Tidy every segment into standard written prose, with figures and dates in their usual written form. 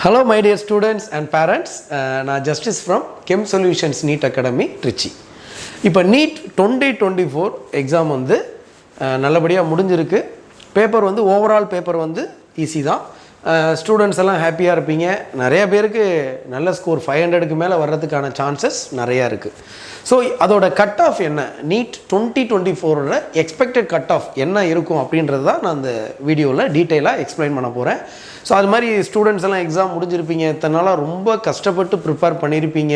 Hello my dear students and parents, நான் Justice from Chem Solutions NEET Academy, Trichy. இப்போ NEET 2024 exam வந்து நல்லபடியாக முடிஞ்சிருக்கு. பேப்பர் வந்து ஓவரால் பேப்பர் வந்து ஈஸி தான். ஸ்டூடெண்ட்ஸ் எல்லாம் ஹாப்பியாக இருப்பீங்க. நிறைய பேருக்கு நல்ல ஸ்கோர் 500க்கு மேலே வர்றதுக்கான சான்சஸ் நிறையா இருக்குது. ஸோ அதோட கட் ஆஃப் என்ன, NEET 2024ஓட எக்ஸ்பெக்டட் கட் ஆஃப் என்ன இருக்கும் அப்படின்றது தான் நான் அந்த வீடியோவில் டீட்டெயிலாக எக்ஸ்பிளைன் பண்ண போகிறேன். ஸோ அது மாதிரி ஸ்டூடெண்ட்ஸ் எல்லாம் எக்ஸாம் முடிஞ்சிருப்பீங்க, இத்தனால ரொம்ப கஷ்டப்பட்டு ப்ரிப்பேர் பண்ணியிருப்பீங்க.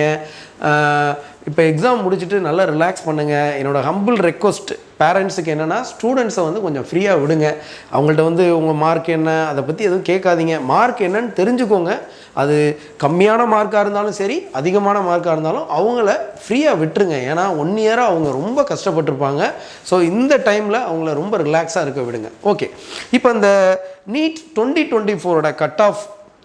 இப்போ எக்ஸாம் முடிச்சுட்டு நல்லா ரிலாக்ஸ் பண்ணுங்கள். என்னோடய ஹம்பிள் ரெக்வஸ்ட் பேரண்ட்ஸுக்கு என்னென்னா, ஸ்டூடெண்ட்ஸை வந்து கொஞ்சம் ஃப்ரீயாக விடுங்க. அவங்கள்ட்ட வந்து உங்கள் மார்க் என்ன அதை பற்றி எதுவும் கேட்காதீங்க. மார்க் என்னன்னு தெரிஞ்சுக்கோங்க. அது கம்மியான மார்க்காக இருந்தாலும் சரி, அதிகமான மார்க்காக இருந்தாலும் அவங்கள ஃப்ரீயாக விட்டுருங்க. ஏன்னா 1 இயராக அவங்க ரொம்ப கஷ்டப்பட்டுருப்பாங்க. ஸோ இந்த டைமில் அவங்கள ரொம்ப ரிலாக்ஸாக இருக்க விடுங்க. ஓகே, இப்போ இந்த NEET 2024ஓட கட் ஆஃப்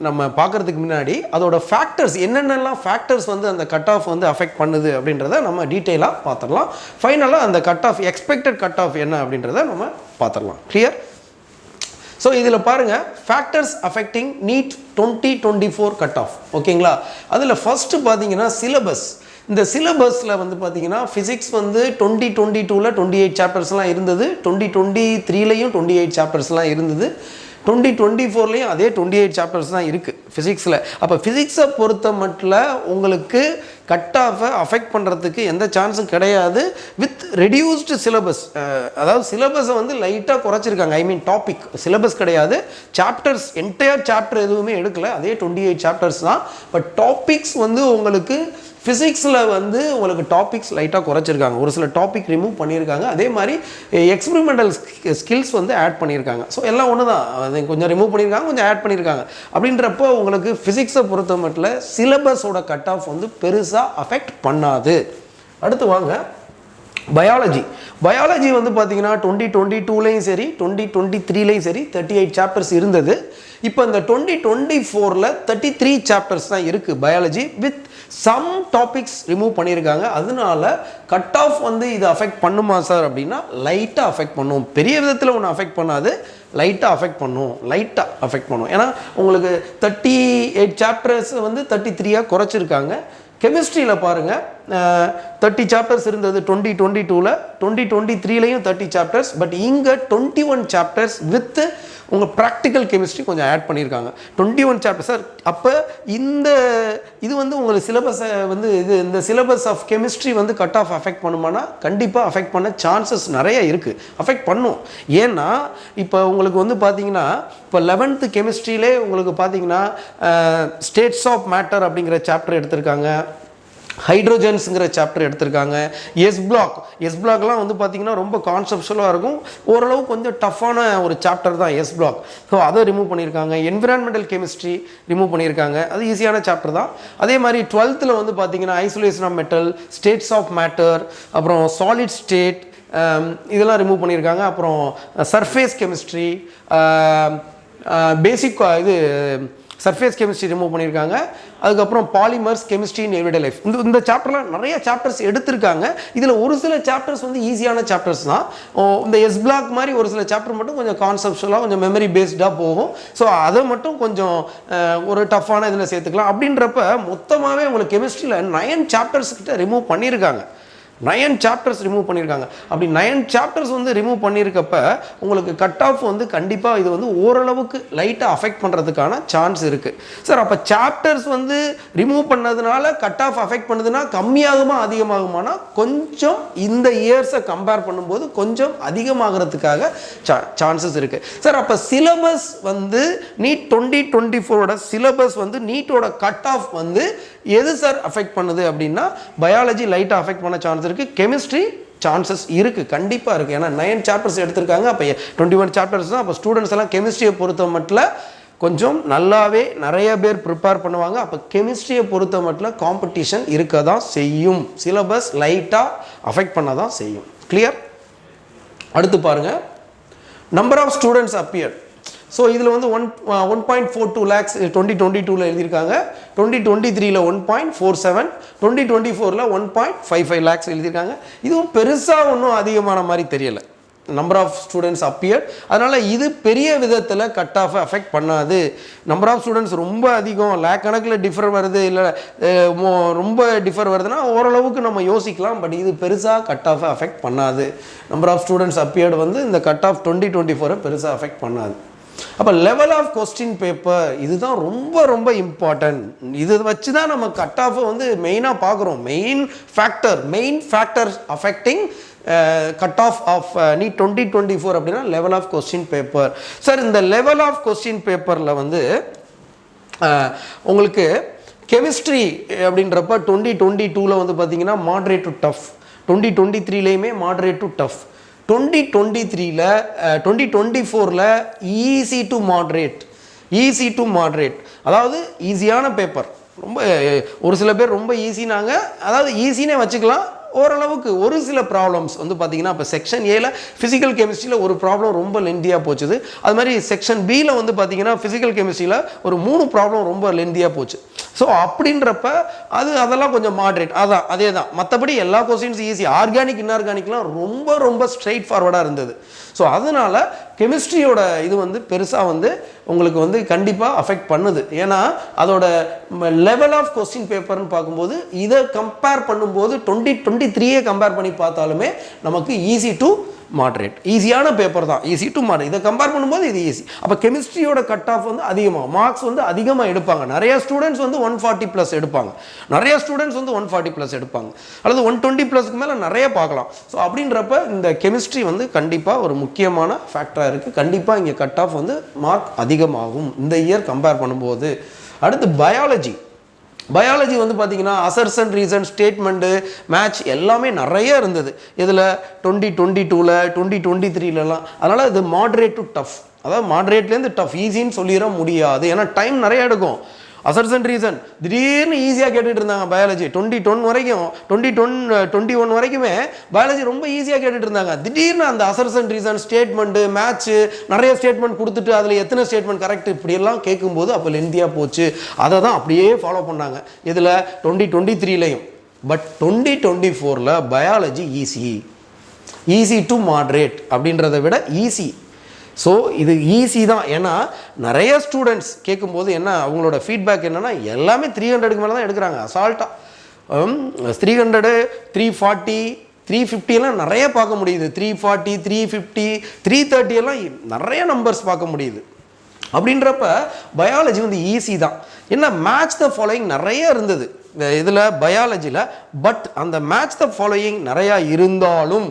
நம்ம பார்க்குறதுக்கு முன்னாடி அதோட ஃபேக்டர்ஸ் என்னென்னலாம் ஃபேக்டர்ஸ் வந்து அந்த கட் ஆஃப் வந்து அஃபெக்ட் பண்ணுது அப்படின்றத நம்ம டீட்டெயிலாக பார்த்துடலாம். ஃபைனலாக அந்த cut off expected cut of என்ன அப்படின்றத நம்ம பார்த்துடலாம். கிளியர்? ஸோ இதில் பாருங்கள், factors affecting NEET 2024 cut off. ஓகேங்களா? அதில் ஃபஸ்ட்டு பார்த்தீங்கன்னா சிலபஸ். இந்த சிலபஸில் வந்து பார்த்தீங்கன்னா ஃபிசிக்ஸ் வந்து 2022ல் 28 சாப்டர்ஸ்லாம் இருந்தது, 2023லையும் 28 சாப்டர்ஸ்லாம் இருந்தது, 2024லையும் அதே 28 சாப்டர்ஸ் தான் இருக்குது ஃபிசிக்ஸில். அப்போ ஃபிசிக்ஸை பொறுத்த மட்டும் உங்களுக்கு கட் ஆஃபை அஃபெக்ட் பண்ணுறதுக்கு எந்த சான்ஸும் கிடையாது. வித் ரெடியூஸ்டு சிலபஸ், அதாவது சிலபஸை வந்து லைட்டாக குறைச்சிருக்காங்க. ஐ மீன் டாபிக், சிலபஸ் கிடையாது, சாப்டர்ஸ் என்டையர் சாப்டர் எதுவுமே எடுக்கலை, அதே 28 சாப்டர்ஸ் தான். பட் டாபிக்ஸ் வந்து உங்களுக்கு ஃபிசிக்ஸில் வந்து உங்களுக்கு டாபிக்ஸ் லைட்டாக குறைச்சிருக்காங்க, ஒரு சில டாபிக் ரிமூவ் பண்ணியிருக்காங்க. அதே மாதிரி எக்ஸ்பெரிமெண்டல் ஸ்கில்ஸ் வந்து ஆட் பண்ணியிருக்காங்க. ஸோ எல்லாம் ஒன்று தான், அது கொஞ்சம் ரிமூவ் பண்ணியிருக்காங்க, கொஞ்சம் ஆட் பண்ணியிருக்காங்க. அப்படின்றப்போ உங்களுக்கு ஃபிசிக்ஸை பொறுத்த மட்டும் சிலபஸோட கட் ஆஃப் வந்து பெருசாக அஃபெக்ட் பண்ணாது. அடுத்து வாங்க பயாலஜி. பயாலஜி வந்து பார்த்தீங்கன்னா 2022லையும் சரி 2023லையும் சரி 38 சாப்டர்ஸ் இருந்தது. இப்போ இந்த 2024ல் 33 சாப்டர்ஸ் தான் இருக்குது biology. With some topics remove பண்ணியிருக்காங்க. அதனால கட் ஆஃப் வந்து இது அஃபெக்ட் பண்ணுமா சார் அப்படின்னா, லைட்டாக அஃபெக்ட் பண்ணும். பெரிய விதத்தில் ஒன்று அஃபெக்ட் பண்ணாது, லைட்டாக அஃபெக்ட் பண்ணும். ஏன்னா உங்களுக்கு 38 சாப்டர்ஸ் வந்து 33ஆக குறைச்சிருக்காங்க. கெமிஸ்ட்ரியில் பாருங்கள், 30 சாப்டர்ஸ் இருந்தது 2022ல், 2023லையும் 30 சாப்டர்ஸ். பட் இங்கே 21 சாப்டர்ஸ் வித் உங்கள் ப்ராக்டிக்கல் கெமிஸ்ட்ரி கொஞ்சம் ஆட் பண்ணியிருக்காங்க. 21 சாப்டர்ஸ் சார். அப்போ இது வந்து உங்களுக்கு சிலபஸை வந்து இந்த சிலபஸ் ஆஃப் கெமிஸ்ட்ரி வந்து கட் ஆஃப் அஃபெக்ட் பண்ணுமானா, கண்டிப்பாக அஃபெக்ட் பண்ண சான்சஸ் நிறைய இருக்குது, அஃபெக்ட் பண்ணும். ஏன்னா இப்போ உங்களுக்கு வந்து பார்த்தீங்கன்னா, இப்போ 11th கெமிஸ்ட்ரியிலே உங்களுக்கு பார்த்தீங்கன்னா ஸ்டேட்ஸ் ஆஃப் மேட்டர் அப்படிங்கிற சாப்டர் எடுத்திருக்காங்க, ஹைட்ரோஜன்ஸுங்கிற சாப்டர் எடுத்திருக்காங்க, எஸ் பிளாக்லாம் வந்து பார்த்திங்கன்னா ரொம்ப கான்செப்ஷுவலாக இருக்கும், ஓரளவு கொஞ்சம் டஃப்பான ஒரு சாப்டர் தான் எஸ் பிளாக். ஸோ அதை ரிமூவ் பண்ணியிருக்காங்க. என்விரான்மெண்டல் கெமிஸ்ட்ரி ரிமூவ் பண்ணியிருக்காங்க, அது ஈஸியான சாப்டர் தான். அதே மாதிரி 12th வந்து பார்த்திங்கன்னா isolation of metal, states of matter, அப்புறம் சாலிட் ஸ்டேட், இதெல்லாம் ரிமூவ் பண்ணியிருக்காங்க. அப்புறம் surface chemistry, basic surface chemistry remove பண்ணியிருக்காங்க. அதுக்கப்புறம் polymers, chemistry in everyday life, இந்த சாப்டர்லாம் நிறைய சாப்டர்ஸ் எடுத்திருக்காங்க. இதில் ஒரு சில சாப்டர்ஸ் வந்து ஈஸியான சாப்டர்ஸ் தான். இந்த எஸ் பிளாக் மாதிரி ஒரு சில சாப்டர் மட்டும் கொஞ்சம் கான்செப்ஷுவலாக கொஞ்சம் மெமரி பேஸ்டாக போகும். ஸோ அதை மட்டும் கொஞ்சம் ஒரு டஃப்பான இதில் சேர்த்துக்கலாம். அப்படின்றப்ப மொத்தமாகவே உங்களுக்கு கெமிஸ்ட்ரியில் 9 சாப்டர்ஸ் கிட்ட ரிமூவ் பண்ணியிருக்காங்க. 9 சாப்டர்ஸ் ரிமூவ் பண்ணியிருக்காங்க. அப்படி 9 சாப்டர்ஸ் வந்து ரிமூவ் பண்ணியிருக்கப்ப உங்களுக்கு கட் ஆஃப் வந்து கண்டிப்பாக இது வந்து ஓரளவுக்கு லைட்டாக அஃபெக்ட் பண்ணுறதுக்கான சான்ஸ் இருக்குது. சார் அப்போ சாப்டர்ஸ் வந்து ரிமூவ் பண்ணதுனால கட் ஆஃப் அஃபெக்ட் பண்ணுதுன்னா கம்மியாகுமா அதிகமாகுமானா, கொஞ்சம் இந்த இயர்ஸை கம்பேர் பண்ணும்போது கொஞ்சம் அதிகமாகிறதுக்காக சான்சஸ் இருக்குது. சார் அப்போ சிலபஸ் வந்து NEET 2024ஓட சிலபஸ் வந்து நீட்டோட கட் ஆஃப் வந்து எது சார் அஃபெக்ட் பண்ணுது அப்படின்னா, பயாலஜி லைட்டாக அஃபெக்ட் பண்ண சான்ஸ் இருக்குது, கெமிஸ்ட்ரி சான்சஸ் இருக்குது, கண்டிப்பாக இருக்குது. ஏன்னா 9 சாப்டர்ஸ் எடுத்திருக்காங்க, அப்போ 21 சாப்டர்ஸ் தான். அப்போ ஸ்டூடெண்ட்ஸ் எல்லாம் கெமிஸ்ட்ரியை பொறுத்த மட்டும் கொஞ்சம் நல்லாவே நிறைய பேர் ப்ரிப்பேர் பண்ணுவாங்க. அப்போ கெமிஸ்ட்ரியை பொறுத்த மட்டும் காம்படிஷன் இருக்க தான் செய்யும், சிலபஸ் லைட்டாக அஃபெக்ட் பண்ண தான் செய்யும். கிளியர்? அடுத்து பாருங்கள், number of students appear. So இதில் வந்து 1.42 lakhs 2022ல் எழுதியிருக்காங்க, 2023ல் 1.47, 2024ல் 1.55 lakhs எழுதியிருக்காங்க. இதுவும் பெருசாக ஒன்றும் அதிகமான மாதிரி தெரியலை. Number of students appeared. அதனால் இது பெரிய விதத்தில் கட் ஆஃபை அஃபெக்ட் பண்ணாது. நம்பர் ஆஃப் ஸ்டூடெண்ட்ஸ் ரொம்ப அதிகம், லேக் கணக்கில் டிஃபர் வருது, இல்லை ரொம்ப டிஃபர் வருதுன்னா ஓரளவுக்கு நம்ம யோசிக்கலாம். பட் இது பெருசாக கட் ஆஃபை அஃபெக்ட் பண்ணாது. நம்பர் ஆஃப் ஸ்டூடெண்ட்ஸ் அப்பியர்டு வந்து இந்த கட் ஆஃப் 2024 பெருசாக அஃபெக்ட் பண்ணாது. அப்போ லெவல் ஆஃப் கொஸ்டின் பேப்பர் இதுதான் ரொம்ப ரொம்ப இம்பார்ட்டன்ட். இது வச்சு தான் நம்ம கட் ஆஃபை வந்து மெயினாக பார்க்குறோம். Main factor affecting cut off off NEET 2024 அப்படின்னா level of question paper. Sir இந்த லெவல் ஆஃப் கொஸ்டின் பேப்பரில் வந்து உங்களுக்கு கெமிஸ்ட்ரி அப்படின்றப்ப 2022 வந்து பார்த்தீங்கன்னா மாட்ரேட் டு டஃப், 2023லேயுமே மாட்ரேட் டு டஃப், 2024ல் ஈஸி டு மாட்ரேட், அதாவது ஈஸியான பேப்பர். ரொம்ப ஒரு சில பேர் ரொம்ப ஈஸினாங்க, அதாவது ஈஸினே வச்சுக்கலாம். ஓரளவுக்கு ஒரு சில ப்ராப்ளம்ஸ் வந்து பார்த்தீங்கன்னா இப்போ செக்ஷன் ஏல ஃபிசிக்கல் கெமிஸ்ட்ரியில் ஒரு ப்ராப்ளம் ரொம்ப லென்த்தியாக போச்சுது. அது மாதிரி செக்ஷன் பியில் வந்து பார்த்தீங்கன்னா ஃபிசிக்கல் கெமிஸ்ட்ரியில் ஒரு 3 ப்ராப்ளம் ரொம்ப லென்த்தியாக போச்சு. ஸோ அப்படின்றப்ப அதெல்லாம் கொஞ்சம் மாட்ரேட், அதே தான். மற்றபடி எல்லா கொஸ்டின்ஸ் ஈஸி. ஆர்கானிக் இன்ஆர்கானிக்லாம் ரொம்ப ரொம்ப ஸ்ட்ரெயிட் ஃபார்வர்டாக இருந்தது. ஸோ அதனால் கெமிஸ்ட்ரியோட இது வந்து பெருசாக வந்து உங்களுக்கு வந்து கண்டிப்பாக அஃபெக்ட் பண்ணுது. ஏன்னா அதோட லெவல் ஆஃப் கொஸ்டின் பேப்பர்னு பார்க்கும்போது இதை கம்பேர் பண்ணும்போது 2023 கம்பேர் பண்ணி பார்த்தாலுமே நமக்கு ஈஸி டு மாட்ரேட், ஈஸியான பேப்பர் தான், ஈஸி டு மாட்ரேட். இதை கம்பேர் பண்ணும்போது இது ஈஸி. அப்போ கெமிஸ்ட்ரியோட கட் ஆஃப் வந்து அதிகமாக, மார்க்ஸ் வந்து அதிகமாக எடுப்பாங்க. நிறைய ஸ்டூடெண்ட்ஸ் வந்து 140+ எடுப்பாங்க, நிறைய ஸ்டூடெண்ட்ஸ் வந்து 140+ எடுப்பாங்க, அல்லது 120+ மேலே நிறைய பார்க்கலாம். ஸோ அப்படின்றப்ப இந்த கெமிஸ்ட்ரி வந்து கண்டிப்பாக ஒரு முக்கியமான ஃபேக்டராக இருக்குது. கண்டிப்பாக இங்கே கட் ஆஃப் வந்து மார்க் அதிகமாகும் இந்த இயர் கம்பேர் பண்ணும்போது. அடுத்து பயாலஜி வந்து பார்த்தீங்கன்னா அசர்ஷன், ரீசன், ஸ்டேட்மெண்ட்டு, மேட்ச் எல்லாமே நிறைய இருந்தது. இதில் 2022ல் 2023லலாம். அதனால் இது மாட்ரேட் டு டஃப், அதாவது மாட்ரேட்லேருந்து டஃப், ஈஸின்னு சொல்லிட முடியாது. ஏன்னா டைம் நிறைய எடுக்கும். அசர்ஷன் ரீசன் திடீர்னு ஈஸியாக கேட்டுட்டு இருந்தாங்க பயாலஜி. 2010 வரைக்கும் 2021 வரைக்குமே பயாலஜி ரொம்ப ஈஸியாக கேட்டுட்டு இருந்தாங்க. திடீர்னு அந்த அசர்ஷன் ரீசன், ஸ்டேட்மெண்ட்டு, மேட்ச்சு, நிறைய ஸ்டேட்மெண்ட் கொடுத்துட்டு அதில் எத்தனை ஸ்டேட்மெண்ட் கரெக்ட் இப்படியெல்லாம் கேட்கும்போது அப்போ லென்த்தியாக போச்சு. அதை தான் அப்படியே ஃபாலோ பண்ணாங்க இதில் 2023லையும். பட் 2024ல் பயாலஜி ஈஸி டு மாட்ரேட் அப்படின்றத விட ஈஸி. ஸோ இது ஈஸி தான். ஏன்னா நிறைய ஸ்டூடெண்ட்ஸ் கேட்கும்போது என்ன அவங்களோட ஃபீட்பேக் என்னென்னா எல்லாமே 300க்கு மேலே தான் எடுக்கிறாங்க அசால்ட்டாக. 300, 340, 350 எல்லாம் நிறைய பார்க்க முடியுது. 340, 350, 330 எல்லாம் நிறைய நம்பர்ஸ் பார்க்க முடியுது. அப்படின்றப்ப பயாலஜி வந்து ஈஸி தான். என்ன மேட்ச் த ஃபாலோயிங் நிறைய இருந்தது இதில் பயாலஜியில். பட் அந்த மேட்ச் த ஃபாலோயிங் நிறையா இருந்தாலும்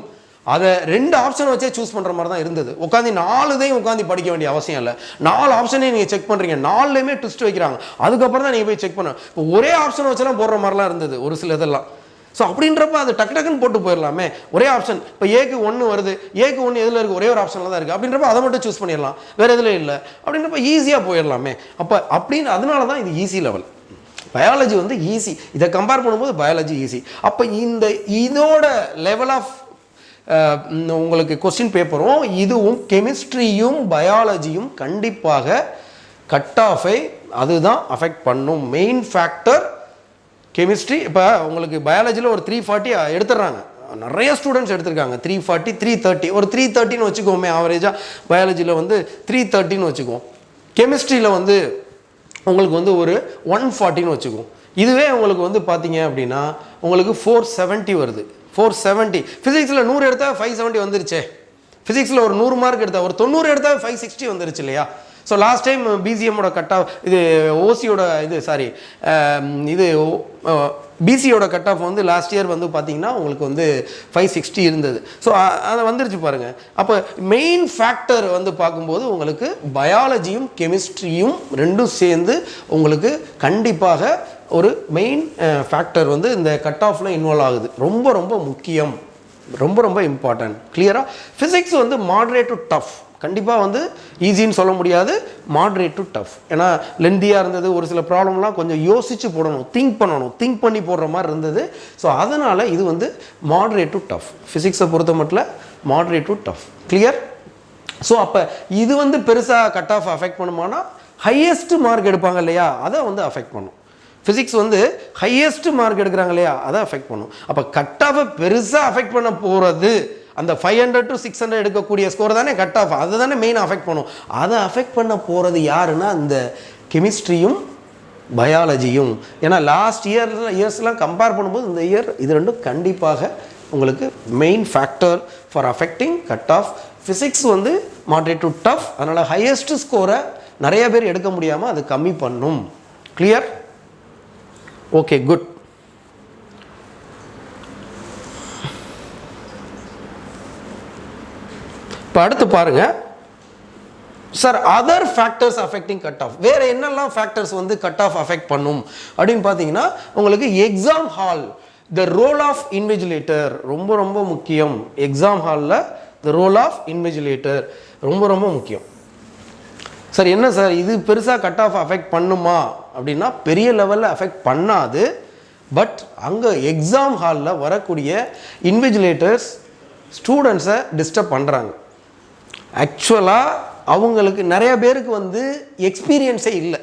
அதை 2 ஆப்ஷன் வச்சே சூஸ் பண்ணுற மாதிரி தான் இருந்தது. உட்காந்து 4 உட்காந்து படிக்க வேண்டிய அவசியம் இல்லை. 4 ஆப்ஷனையும் நீங்கள் செக் பண்ணுறீங்க, 4லேயுமே ட்விஸ்ட் வைக்கிறாங்க. அதுக்கப்புறம் தான் நீங்கள் போய் செக் பண்ண. இப்போ ஒரே ஆப்ஷன் வச்செல்லாம் போடுற மாதிரிலாம் இருந்தது ஒரு சில இதெல்லாம். ஸோ அப்படின்றப்ப அது டக்குன்னு போட்டு போயிடலாமே. ஒரே ஆப்ஷன் இப்போ ஏக்கு 1 வருது, ஏக்கு 1 எதில் இருக்குது, ஒரே ஒரு ஆப்ஷனில் தான் இருக்குது. அப்படின்றப்ப அதை மட்டும் சூஸ் பண்ணிடலாம், வேறு எதில் இல்லை. அப்படின்றப்ப ஈஸியாக போயிடலாமே. அப்படின்னு அதனால தான் இது ஈஸி லெவல். பயாலஜி வந்து ஈஸி. இதை கம்பேர் பண்ணும்போது பயாலஜி ஈஸி. அப்போ இதோட லெவல் ஆஃப் உங்களுக்கு கொஸ்டின் பேப்பரும் இதுவும் கெமிஸ்ட்ரியும் பயாலஜியும் கண்டிப்பாக கட் ஆஃபை அதுதான் அஃபெக்ட் பண்ணும். Main factor chemistry. இப்போ உங்களுக்கு பயாலஜியில் ஒரு 340 எடுத்துடுறாங்க, நிறைய ஸ்டூடெண்ட்ஸ் எடுத்திருக்காங்க. 340, 330, ஒரு 330ன்னு வச்சுக்கோமே ஆவரேஜாக. பயாலஜியில் வந்து 330ன்னு வச்சுக்குவோம். கெமிஸ்ட்ரியில் வந்து உங்களுக்கு வந்து ஒரு 140ன்னு வச்சுக்குவோம். இதுவே உங்களுக்கு வந்து பார்த்தீங்க அப்படின்னா உங்களுக்கு 470 வருது. 470. ஃபிசிக்ஸில் 100 எடுத்தால் 570 வந்துருச்சே. ஃபிசிக்ஸில் ஒரு 100 மார்க் எடுத்தால் ஒரு 90 எடுத்தால் 560 வந்துருச்சு இல்லையா? ஸோ லாஸ்ட் டைம் பிசிஎம்மோட கட் ஆஃப் இது ஓசியோட பிசியோட கட் ஆஃப் வந்து லாஸ்ட் இயர் வந்து பார்த்தீங்கன்னா உங்களுக்கு வந்து 560 இருந்தது. ஸோ அதை வந்துருச்சு பாருங்கள். அப்போ மெயின் ஃபேக்டர் வந்து பார்க்கும்போது உங்களுக்கு பயாலஜியும் கெமிஸ்ட்ரியும் 2 சேர்ந்து உங்களுக்கு கண்டிப்பாக ஒரு மெயின் ஃபேக்டர் வந்து இந்த கட் ஆஃபில் இன்வால்வ் ஆகுது. ரொம்ப ரொம்ப முக்கியம், ரொம்ப ரொம்ப இம்பார்ட்டன்ட். கிளியராக ஃபிசிக்ஸ் வந்து மாட்ரேட் டு டஃப். கண்டிப்பாக வந்து ஈஸின்னு சொல்ல முடியாது, மாட்ரேட் டு டஃப். ஏன்னா லென்த்தியாக இருந்தது, ஒரு சில ப்ராப்ளம்லாம் கொஞ்சம் யோசித்து போடணும், திங்க் பண்ணி போடுற மாதிரி இருந்தது. ஸோ அதனால் இது வந்து மாட்ரேட் டு டஃப். ஃபிசிக்ஸை பொறுத்த மட்டும் moderate to tough. Clear? So அப்போ இது வந்து பெருசாக கட் ஆஃப் அஃபெக்ட் பண்ணுமானா ஹையஸ்ட் மார்க் எடுப்பாங்க இல்லையா, அதை வந்து அஃபெக்ட் பண்ணும். ஃபிசிக்ஸ் வந்து ஹையஸ்ட் மார்க் எடுக்கிறாங்க இல்லையா, அதை அஃபெக்ட் பண்ணும். அப்போ கட் ஆஃபை பெருசாக அஃபெக்ட் பண்ண போகிறது அந்த 500 to 600 எடுக்கக்கூடிய ஸ்கோர் தானே கட் ஆஃப், அதை தானே மெயின் அஃபெக்ட் பண்ணும். அதை அஃபெக்ட் பண்ண போகிறது யாருன்னா இந்த கெமிஸ்ட்ரியும் பயாலஜியும். ஏன்னா லாஸ்ட் இயர்ஸ்லாம் கம்பேர் பண்ணும்போது இந்த இயர் இது ரெண்டும் கண்டிப்பாக உங்களுக்கு main factor for affecting cut of. Physics வந்து மாடரேட் டு டஃப், அதனால் ஹையஸ்ட் ஸ்கோரை நிறைய பேர் எடுக்க முடியாமல் அது கம்மி பண்ணும். கிளியர்? Okay, good. இப்போ அடுத்து பாருங்க sir, other factors affecting cut of. வேறு என்னெல்லாம் ஃபேக்டர்ஸ் வந்து கட் ஆஃப் அஃபெக்ட் பண்ணும் அப்படின்னு பார்த்தீங்கன்னா உங்களுக்கு exam hall, the role of invigilator ரொம்ப ரொம்ப முக்கியம். எக்ஸாம் ஹாலில் த ரோல் ஆஃப் இன்விஜிலேட்டர் ரொம்ப ரொம்ப முக்கியம். சார் என்ன சார் இது பெருசாக கட் ஆஃப் அஃபெக்ட் பண்ணுமா அப்படின்னா பெரிய லெவலில் அஃபெக்ட் பண்ணாது. பட் அங்கே எக்ஸாம் ஹாலில் வரக்கூடிய இன்விஜிலேட்டர்ஸ் ஸ்டூடெண்ட்ஸை டிஸ்டர்ப் பண்ணுறாங்க. ஆக்சுவலாக அவங்களுக்கு நிறைய பேருக்கு வந்து எக்ஸ்பீரியன்ஸே இல்லை,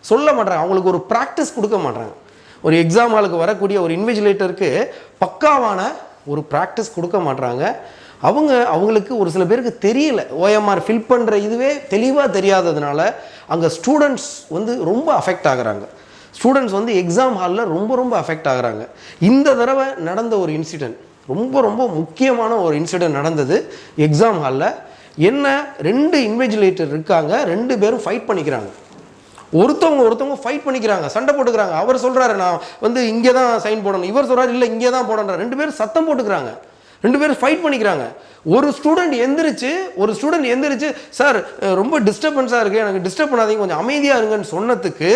சொல்ல மாட்டாங்க, அவங்களுக்கு ஒரு ப்ராக்டிஸ் கொடுக்க மாட்டாங்க. ஒரு எக்ஸாம் ஹாலுக்கு வரக்கூடிய ஒரு இன்விஜிலேட்டருக்கு பக்காவான ஒரு ப்ராக்டிஸ் கொடுக்க மாட்டாங்க. அவங்களுக்கு ஒரு சில பேருக்கு தெரியல, ஓஎம்ஆர் ஃபில் பண்ணுற இதுவே தெளிவாக தெரியாததுனால அங்கே ஸ்டூடெண்ட்ஸ் வந்து ரொம்ப அஃபெக்ட் ஆகுறாங்க. ஸ்டூடெண்ட்ஸ் வந்து எக்ஸாம் ஹாலில் ரொம்ப ரொம்ப அஃபெக்ட் ஆகுறாங்க. இந்த தடவை நடந்த ஒரு இன்சிடெண்ட், ரொம்ப ரொம்ப முக்கியமான ஒரு இன்சிடெண்ட் நடந்தது எக்ஸாம் ஹாலில். என்ன, 2 இன்விஜிலேட்டர் இருக்காங்க, 2 பேரும் ஃபைட் பண்ணிக்கிறாங்க. ஒருத்தவங்க ஃபைட் பண்ணிக்கிறாங்க, சண்டை போட்டுக்கிறாங்க. அவர் சொல்கிறாரு நான் வந்து இங்கே தான் சைன் போடணும், இவர் சொல்கிறார் இல்லை இங்கே தான் போடணுன்ற. 2 பேரும் சத்தம் போட்டுக்கிறாங்க, 2 பேரும் ஃபைட் பண்ணிக்கிறாங்க. ஒரு ஸ்டூடெண்ட் எந்திரிச்சு சார் ரொம்ப டிஸ்டர்பன்ஸாக இருக்குது, எனக்கு டிஸ்டர்ப் பண்ணாதீங்க, கொஞ்சம் அமைதியாக இருங்கன்னு சொன்னதுக்கு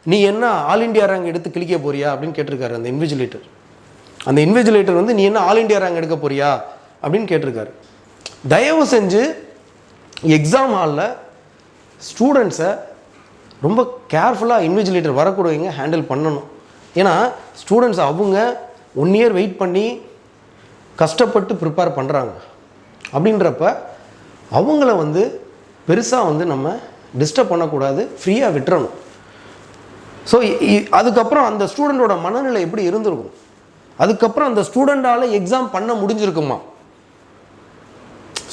நீ என்ன ஆல் இண்டியா ரேங்க் எடுத்து கிளிக்க போறியா அப்படின்னு கேட்டிருக்காரு அந்த இன்விஜிலேட்டர். அந்த இன்விஜிலேட்டர் வந்து நீ என்ன ஆல் இண்டியா ரேங்க் எடுக்க போறியா அப்படின்னு கேட்டிருக்காரு. தயவு செஞ்சு எக்ஸாம் ஹாலில் ஸ்டூடெண்ட்ஸை ரொம்ப கேர்ஃபுல்லாக இன்விஜிலேட்டர் வரக்கூடியவங்க ஹேண்டில் பண்ணணும். ஏன்னா ஸ்டூடெண்ட்ஸ் அவங்க 1 இயர் வெயிட் பண்ணி கஷ்டப்பட்டு ப்ரிப்பேர் பண்ணுறாங்க. அப்படின்றப்ப அவங்கள வந்து பெருசாக வந்து நம்ம டிஸ்டர்ப் பண்ணக்கூடாது, ஃப்ரீயாக விட்டுறணும். ஸோ அதுக்கப்புறம் அந்த ஸ்டூடெண்ட்டோட மனநிலை எப்படி இருந்திருக்கும், அதுக்கப்புறம் அந்த ஸ்டூடெண்ட்டால் எக்ஸாம் பண்ண முடிஞ்சிருக்குமா?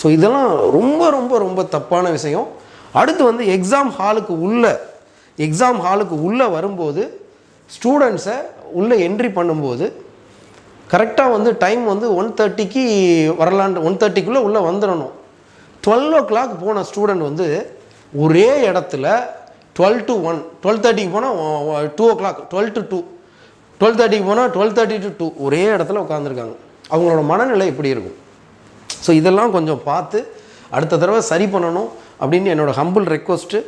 ஸோ இதெல்லாம் ரொம்ப ரொம்ப ரொம்ப தப்பான விஷயம். அடுத்து வந்து எக்ஸாம் ஹாலுக்கு உள்ளே வரும்போது ஸ்டூடெண்ட்ஸை உள்ளே என்ட்ரி பண்ணும்போது கரெக்டாக வந்து டைம் வந்து 1:30க்கு வரலான்னு, 1:30க்குள்ளே உள்ளே வந்துடணும். 12 o'clock போன ஸ்டூடெண்ட் வந்து ஒரே இடத்துல 12 to 1, 12:30க்கு போனால் 2 o'clock, 12 to 2, 12:30க்கு போனால் 12:30 to 2 ஒரே இடத்துல உட்காந்துருக்காங்க. அவங்களோட மனநிலை எப்படி இருக்கும்? ஸோ இதெல்லாம் கொஞ்சம் பார்த்து அடுத்த தடவை சரி பண்ணணும் அப்படின்னு என்னோடய ஹம்பிள் ரெக்வஸ்ட்டு.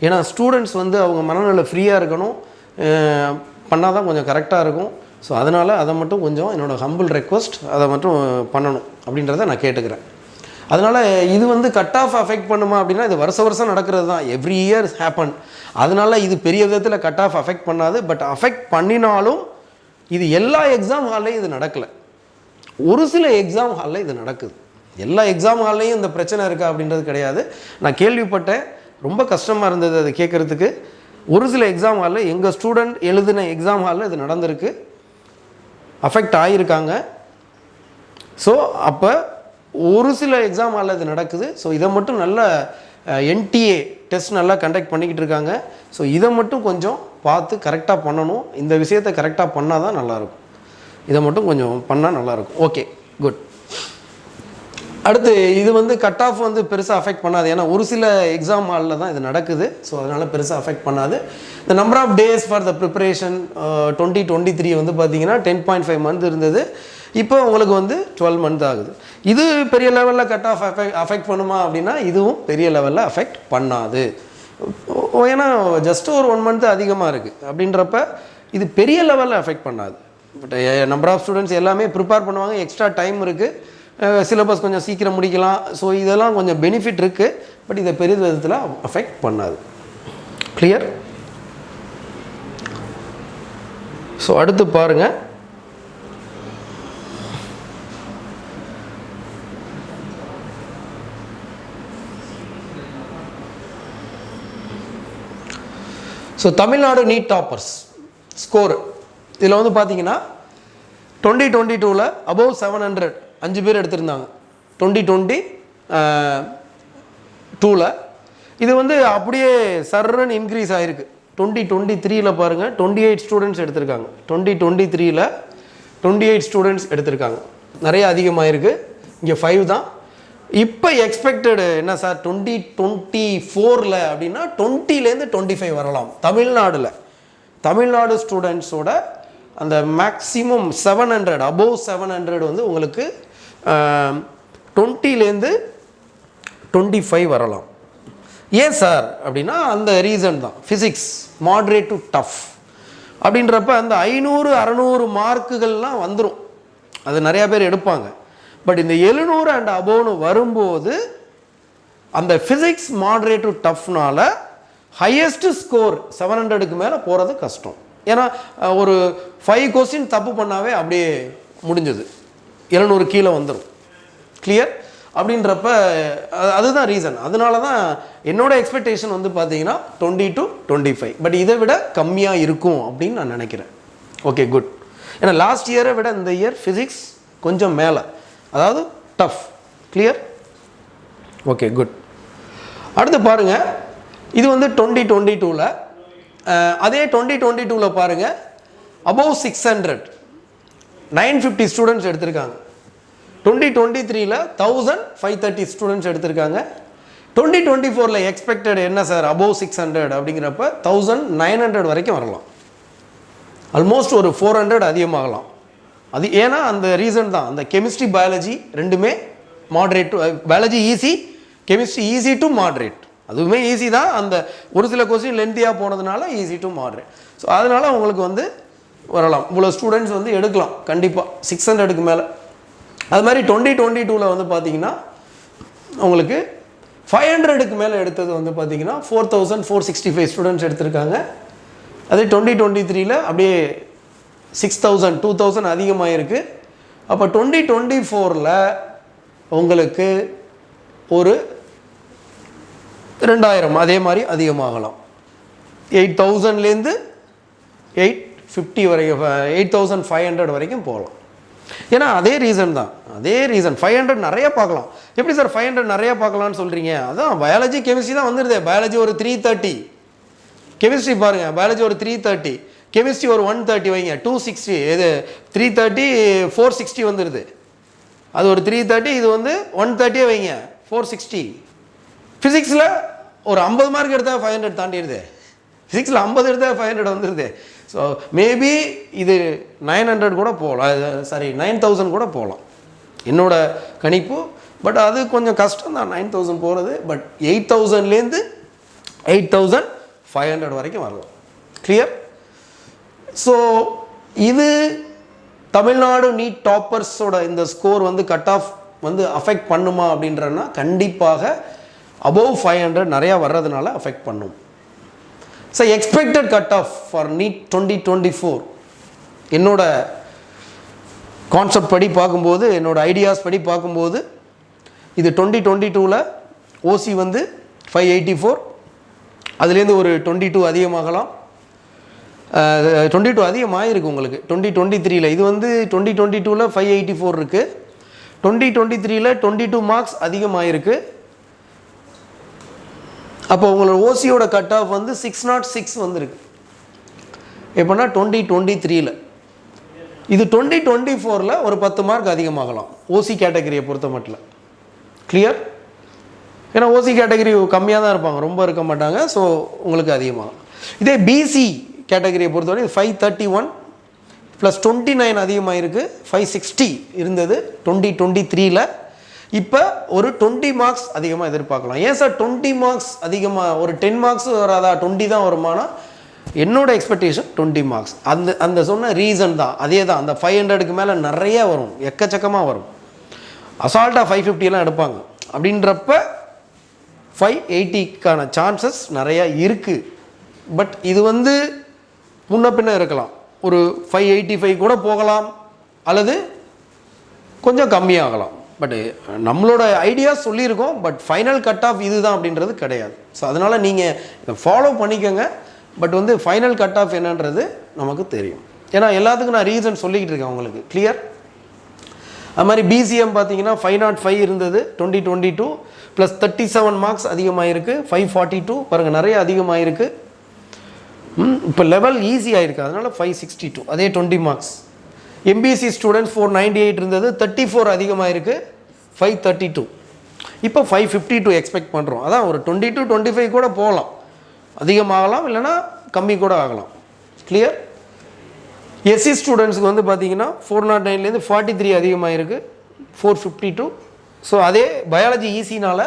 ஏன்னா ஸ்டூடெண்ட்ஸ் வந்து அவங்க மனநிலை ஃப்ரீயாக இருக்கணும், பண்ணால் தான் கொஞ்சம் கரெக்டாக இருக்கும். ஸோ அதனால் அதை மட்டும் கொஞ்சம் என்னோடய ஹம்பிள் ரெக்வஸ்ட், அதை மட்டும் பண்ணணும் அப்படின்றத நான் கேட்டுக்கிறேன். அதனால் இது வந்து கட் ஆஃப் அஃபெக்ட் பண்ணுமா அப்படின்னா இது வருஷம் நடக்கிறது தான், எவ்ரி இயர் ஹேப்பன். அதனால் இது பெரிய விதத்தில் கட் ஆஃப் அஃபெக்ட் பண்ணாது. பட் அஃபெக்ட் பண்ணினாலும் இது எல்லா எக்ஸாம் ஹால்லையும் இது நடக்கலை, ஒரு சில எக்ஸாம் ஹாலில் இது நடக்குது. எல்லா எக்ஸாம் ஹால்லையும் இந்த பிரச்சனை இருக்கா அப்படின்றது கிடையாது. நான் கேள்விப்பட்டேன், ரொம்ப கஷ்டமாக இருந்தது அது கேட்குறதுக்கு. ஒரு சில எக்ஸாம் ஹாலில் எங்கள் ஸ்டூடெண்ட் எழுதின எக்ஸாம் ஹாலில் இது நடந்திருக்கு, அஃபெக்ட் ஆகியிருக்காங்க. ஸோ அப்போ ஒரு சில எக்ஸாம் ஹாலில் இது நடக்குது. ஸோ இதை மட்டும் நல்ல என்டிஏ டெஸ்ட் நல்லா கண்டக்ட் பண்ணிக்கிட்டு இருக்காங்க. ஸோ இதை மட்டும் கொஞ்சம் பார்த்து கரெக்டாக பண்ணணும். இந்த விஷயத்தை கரெக்டாக பண்ணால் தான் நல்லாயிருக்கும். இதை மட்டும் கொஞ்சம் பண்ணால் நல்லாயிருக்கும். Okay, good. அடுத்து இது வந்து கட் ஆஃப் வந்து பெருசாக அஃபெக்ட் பண்ணாது, ஏன்னா ஒரு சில எக்ஸாம் ஹாலில் தான் இது நடக்குது. ஸோ அதனால் பெருசாக அஃபெக்ட் பண்ணாது. இந்த number of days for the preparation 2023 வந்து பார்த்தீங்கன்னா 10.5 month இருந்தது. இப்போ உங்களுக்கு வந்து 12 month ஆகுது. இது பெரிய லெவலில் கட் ஆஃப் அஃபெக்ட் பண்ணுமா அப்படின்னா இதுவும் பெரிய லெவலில் அஃபெக்ட் பண்ணாது. ஏன்னா ஜஸ்ட் ஒரு 1 month அதிகமாக இருக்குது அப்படின்றப்ப இது பெரிய லெவலில் அஃபெக்ட் பண்ணாது. பட் நம்பர் ஆஃப் ஸ்டூடெண்ட்ஸ் எல்லாமே ப்ரிப்பேர் பண்ணுவாங்க, எக்ஸ்ட்ரா டைம் இருக்குது, சிலபஸ் கொஞ்சம் சீக்கிரம் முடிக்கலாம். ஸோ இதெல்லாம் கொஞ்சம் பெனிஃபிட் இருக்குது. பட் இதை பெரிய விதத்தில் அஃபெக்ட் பண்ணாது. கிளியர்? ஸோ அடுத்து பாருங்கள், so Tamil Nadu NEET toppers score இதில் வந்து பார்த்தீங்கன்னா 2022 அபவ் 700 5 பேர் எடுத்திருந்தாங்க 2022ல். இது வந்து அப்படியே சர்ன்னு இன்க்ரீஸ் ஆகிருக்கு. 2023ல் பாருங்கள் 28 ஸ்டூடெண்ட்ஸ் எடுத்திருக்காங்க. 2023ல் 28 ஸ்டூடெண்ட்ஸ் எடுத்திருக்காங்க. நிறைய அதிகமாகிருக்கு. இங்கே 5 தான். இப்போ எக்ஸ்பெக்டடு என்ன சார் 2024ல் அப்படின்னா 20லேருந்து 25 வரலாம். தமிழ்நாடு ஸ்டூடெண்ட்ஸோட அந்த மேக்ஸிமம் 700 அபோவ் 700 வந்து உங்களுக்கு 20லேருந்து 25 வரலாம். ஏன் சார் அப்படின்னா அந்த ரீசன் தான். ஃபிசிக்ஸ் மாட்ரேட் டு டஃப் அப்படின்றப்ப அந்த 500-600 மார்க்குகள்லாம் வந்துடும். அது நிறையா பேர் எடுப்பாங்க. பட் இந்த 700 அண்ட் அபோவ்னு வரும்போது அந்த ஃபிசிக்ஸ் மாட்ரேட் டு டஃப்னால ஹையஸ்ட் ஸ்கோர் 700க்கு மேலே போகிறது கஷ்டம். ஏன்னா ஒரு 5 கொஸ்டின் தப்பு பண்ணாவே அப்படியே முடிஞ்சது, 700 கீழே வந்துடும். கிளியர்? அப்படின்றப்ப அதுதான் ரீசன். அதனால தான் என்னோட எக்ஸ்பெக்டேஷன் வந்து பார்த்தீங்கன்னா 20 to 25. பட் இதை விட கம்மியாக இருக்கும் அப்படின்னு நான் நினைக்கிறேன். Okay, good. ஏன்னா லாஸ்ட் இயரை விட இந்த இயர் ஃபிசிக்ஸ் கொஞ்சம் மேலே, அதாவது டஃப். கிளியர்? Okay, good. அடுத்து பாருங்கள், இது வந்து 2022ல். அதே 2022ல் பாருங்கள் அபோவ் 600 950 ஸ்டூடெண்ட்ஸ் எடுத்திருக்காங்க. 2023ல் 1530 ஸ்டூடெண்ட்ஸ் எடுத்திருக்காங்க. 2024ல் எக்ஸ்பெக்டட் என்ன சார் அபோவ் 600 அப்படிங்கிறப்ப 1900 வரைக்கும் வரலாம். ஆல்மோஸ்ட் ஒரு 400 அதிகமாகலாம். அது ஏன்னா அந்த ரீசன் தான். அந்த கெமிஸ்ட்ரி பயாலஜி ரெண்டுமே moderate. Biology easy, chemistry easy to moderate. அதுவுமே ஈஸி தான். அந்த ஒரு சில கொஸ்டின் லென்த்தியாக போனதுனால ஈஸி டு மாட்ரேட். ஸோ அதனால் உங்களுக்கு வந்து வரலாம். இவ்வளோ ஸ்டூடெண்ட்ஸ் வந்து எடுக்கலாம் கண்டிப்பாக 600க்கு மேலே. அது மாதிரி 2022ல் வந்து பார்த்தீங்கன்னா உங்களுக்கு 500க்கு மேலே எடுத்தது வந்து பார்த்தீங்கன்னா 4465 ஸ்டூடெண்ட்ஸ் எடுத்திருக்காங்க. அதே 2023ல் அப்படியே 6000 2000 அதிகமாக இருக்குது. அப்போ 2024ல் உங்களுக்கு ஒரு 2000 அதே மாதிரி அதிகமாகலாம். 8000லேருந்து 850 வரைக்கும் 8500 வரைக்கும் போகலாம். ஏன்னா அதே ரீசன் தான். அதே ரீசன் 500 நிறைய பார்க்கலாம். எப்படி சார் 500 நிறைய பார்க்கலான்னு சொல்கிறீங்க? அதான் பயாலஜி கெமிஸ்ட்ரி தான் வந்துடுது. பயாலஜி ஒரு 330, கெமிஸ்ட்ரி பாருங்கள் பயாலஜி ஒரு 330, கெமிஸ்ட்ரி ஒரு 130 வைங்க, 260. இது 330 460 வந்துடுது. அது ஒரு 330, இது வந்து 130 வைங்க 460. ஃபிசிக்ஸில் ஒரு 50 மார்க் எடுத்தால் 500 தாண்டிடுது. ஃபிசிக்ஸில் 50 எடுத்தால் 500 வந்துடுது. ஸோ மேபி இது 900 கூட போகலாம், சாரி 9000 கூட போகலாம் என்னோட கணிப்பு. பட் அது கொஞ்சம் கஷ்டம் தான் 9000 போகிறது. பட் 8000லேருந்து 8500 வரைக்கும் வரலாம். கிளியர்? ஸோ இது தமிழ்நாடு நீட் டாப்பர்ஸோட இந்த ஸ்கோர் வந்து கட் ஆஃப் வந்து அஃபெக்ட் பண்ணுமா அப்படின்றன்னா கண்டிப்பாக அபோவ் 500 நிறையா வர்றதுனால அஃபெக்ட் பண்ணும். So expected cut off for NEET 2024 என்னோட கான்செப்ட் படி பார்க்கும்போது, என்னோட ஐடியாஸ் படி பார்க்கும்போது இது 2022ல் ஓசி வந்து 584, அதுலேருந்து ஒரு 22 அதிகமாகலாம். 22 அதிகமாகிருக்கு உங்களுக்கு 2023ல். இது வந்து 2022ல் 584 இருக்குது. 2023ல் 22 மார்க்ஸ் அதிகமாகிருக்கு. அப்போ உங்களோட ஓசியோட கட் ஆஃப் வந்து 606 வந்துருக்கு. எப்போனா 2023ல். இது 2024ல் ஒரு 10 மார்க் அதிகமாகலாம் ஓசி கேட்டகரியை பொறுத்த மட்டும். கிளியர்? ஏன்னா ஓசி கேட்டகரி கம்மியாக தான் இருப்பாங்க, ரொம்ப இருக்க மாட்டாங்க. ஸோ உங்களுக்கு அதிகமாகும். இதே பிசி கேட்டகரியை பொறுத்தவரை 531 ப்ளஸ் 29 அதிகமாக இருக்குது. 560 இருந்தது 2023ல். இப்போ ஒரு 20 மார்க்ஸ் அதிகமாக எதிர்பார்க்கலாம். ஏன் சார் 20 மார்க்ஸ் அதிகமாக, ஒரு 10 மார்க்ஸ் வராதா, 20 தான் வருமானா? என்னோட எக்ஸ்பெக்டேஷன் 20 மார்க்ஸ். அந்த சொன்ன ரீசன் தான் அதே தான். அந்த 500க்கு மேலே நிறைய வரும், எக்கச்சக்கமாக வரும். அசால்ட்டாக 550 எடுப்பாங்க. அப்படின்றப்ப 580க்கான சான்சஸ் நிறையா இருக்குது. பட் இது வந்து முன்ன பின்ன இருக்கலாம். ஒரு 585 கூட போகலாம், அல்லது கொஞ்சம் கம்மியாகலாம். பட் நம்மளோட ஐடியாஸ் சொல்லியிருக்கோம். பட் ஃபைனல் கட் ஆஃப் இது தான் அப்படின்றது கிடையாது. ஸோ அதனால் நீங்கள் இதை ஃபாலோ பண்ணிக்கோங்க. பட் வந்து ஃபைனல் கட் ஆஃப் என்னன்றது நமக்கு தெரியும். ஏன்னா எல்லாத்துக்கும் நான் ரீசன் சொல்லிக்கிட்டு இருக்கேன் உங்களுக்கு. கிளியர்? அது மாதிரி பிசிஎம் பார்த்தீங்கன்னா 505 இருந்தது 2022 ப்ளஸ் 37 மார்க்ஸ் அதிகமாகிருக்கு 542 பாருங்கள் நிறைய அதிகமாகிருக்கு. இப்போ லெவல் ஈஸி ஆகிருக்கு அதனால் 562 அதே 20 மார்க்ஸ். எம்பிசி ஸ்டூடெண்ட்ஸ் 498 இருந்தது 34 அதிகமாகிருக்கு 532. இப்போ 552 எக்ஸ்பெக்ட் பண்ணுறோம். அதான் ஒரு 22 25 கூட போகலாம், அதிகமாகலாம் இல்லைனா கம்மி கூட ஆகலாம். கிளியர். எஸ்சி ஸ்டூடெண்ட்ஸுக்கு வந்து பார்த்தீங்கன்னா 409லேருந்து 43 அதிகமாக இருக்குது 452. ஸோ அதே பயாலஜி ஈஸினால்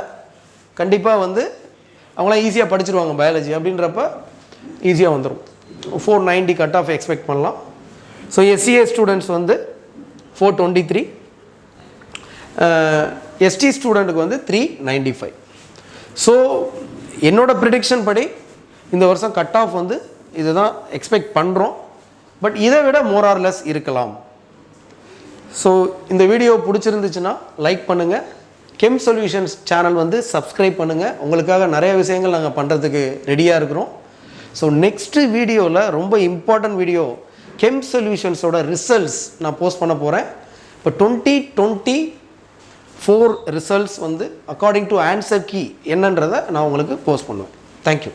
கண்டிப்பாக வந்து அவங்களாம் ஈஸியாக படிச்சிருவாங்க பயாலஜி அப்படின்றப்ப ஈஸியாக வந்துடும். 490 கட் ஆஃப் எக்ஸ்பெக்ட் பண்ணலாம். ஸோ எஸ்சிஏ ஸ்டூடெண்ட்ஸ் வந்து 423, எஸ்டி ஸ்டூடெண்ட்டுக்கு வந்து 395. ஸோ என்னோடய ப்ரிடிக்ஷன் படி இந்த வருஷம் கட் ஆஃப் வந்து இதுதான் எக்ஸ்பெக்ட் பண்ணுறோம். பட் இதை விட மோர் ஆர் லெஸ் இருக்கலாம். ஸோ இந்த வீடியோ பிடிச்சிருந்துச்சுன்னா லைக் பண்ணுங்கள். கெம் சொல்யூஷன்ஸ் சேனல் வந்து சப்ஸ்கிரைப் பண்ணுங்கள். உங்களுக்காக நிறைய விஷயங்கள் நாங்கள் பண்ணுறதுக்கு ரெடியாக இருக்கிறோம். ஸோ நெக்ஸ்ட்டு வீடியோவில் ரொம்ப இம்பார்ட்டன்ட் வீடியோ கெம் சொல்யூஷன்ஸோட ரிசல்ட்ஸ் நான் போஸ்ட் பண்ண போகிறேன். இப்போ 2024 ரிசல்ட்ஸ் வந்து அக்கார்டிங் டு ஆன்சர் கீ என்னன்றதை நான் உங்களுக்கு போஸ்ட் பண்ணுவேன். தேங்க்யூ.